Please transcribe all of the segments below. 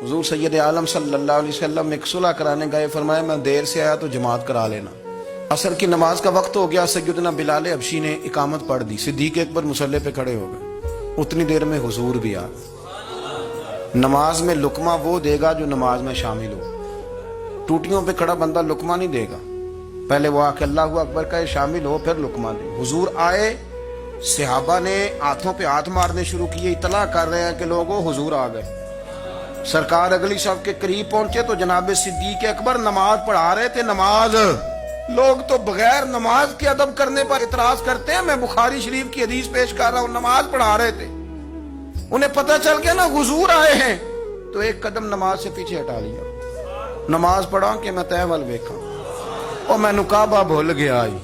حضور سید عالم صلی اللہ علیہ وسلم ایک صلح کرانے گئے، فرمایا میں دیر سے آیا تو جماعت کرا لینا۔ عصر کی نماز کا وقت ہو گیا، سیدنا بلال حبشی نے اقامت پڑھ دی، صدیق اکبر مصلی پہ کھڑے ہو گئے، اتنی دیر میں حضور بھی آ گئے۔ نماز میں لقمہ وہ دے گا جو نماز میں شامل ہو، ٹوٹیوں پہ کھڑا بندہ لقمہ نہیں دے گا، پہلے وہ آ کے اللہ اکبر کہے شامل ہو پھر لقمہ دے۔ حضور آئے، صحابہ نے ہاتھوں پہ ہاتھ مارنے شروع کیے، اطلاع کر رہے ہیں کہ لوگوں حضور آ گئے۔ سرکار اگلی صف کے قریب پہنچے تو جناب صدیق اکبر نماز پڑھا رہے تھے۔ نماز، لوگ تو بغیر نماز کے ادب کرنے پر اعتراض کرتے ہیں، میں بخاری شریف کی حدیث پیش کر رہا ہوں، نماز پڑھا رہے تھے، انہیں پتہ چل گیا نا حضور آئے ہیں، تو ایک قدم نماز سے پیچھے ہٹا لیا۔ نماز پڑھا کہ میں تہول ویکھاں، اور میں نکابہ بھول گیا آئی،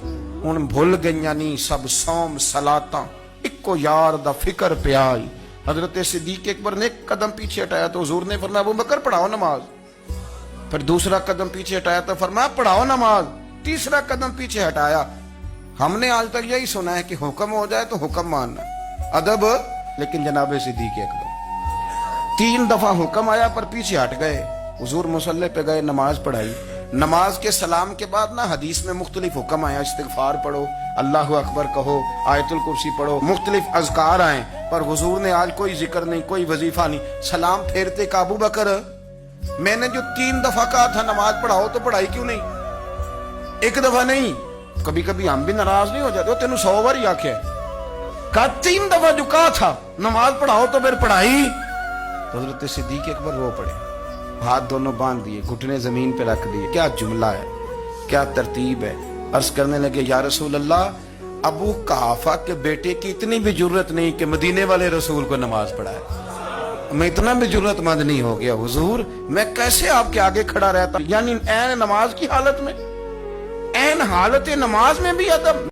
ان بھول گئیاں نہیں سب سوم صلاتاں، اکو یار دا فکر پہ آئی۔ حضرت صدیق اکبر نے ایک قدم پیچھے ہٹایا تو حضور نے فرمایا ابو بکر پڑھاؤ نماز، پھر دوسرا قدم پیچھے ہٹایا تو فرمایا پڑھاؤ نماز، تیسرا قدم پیچھے ہٹایا۔ ہم نے آج تک یہی سنا ہے کہ حکم ہو جائے تو حکم ماننا، ادب، لیکن جناب صدیق اکبر 3 دفعہ حکم آیا پر پیچھے ہٹ گئے۔ حضور مصلی پہ گئے، نماز پڑھائی، نماز کے سلام کے بعد نا حدیث میں مختلف حکم آیا، استغفار پڑھو، اللہ اکبر کہو، آیت الکرسی پڑھو، مختلف اذکار آئے، پر حضور نے آج کوئی ذکر نہیں، کوئی وظیفہ نہیں۔ سلام پھیرتے کہ ابو بکر میں نے جو 3 دفعہ کہا تھا نماز پڑھاؤ تو پڑھائی کیوں نہیں؟ ایک دفعہ نہیں، کبھی کبھی ہم بھی ناراض نہیں ہو جاتے، تینوں 100 بار ہی آکھیا کہا 3 دفعہ جو کہا تھا نماز پڑھاؤ تو پھر پڑھائی۔ حضرت صدیق اکبر رو پڑے، ہاتھ دونوں باندھ دیے، گھٹنے زمین پہ رکھ دیے۔ کیا جملہ ہے، کیا ترتیب ہے۔ عرض کرنے لگے یا رسول اللہ، ابو قحافہ کے بیٹے کی اتنی بھی جرت نہیں کہ مدینے والے رسول کو نماز پڑھائے، میں اتنا بھی جرت مند نہیں ہو گیا حضور، میں کیسے آپ کے آگے کھڑا رہتا، یعنی عین نماز کی حالت میں، عین حالت نماز میں بھی ادب۔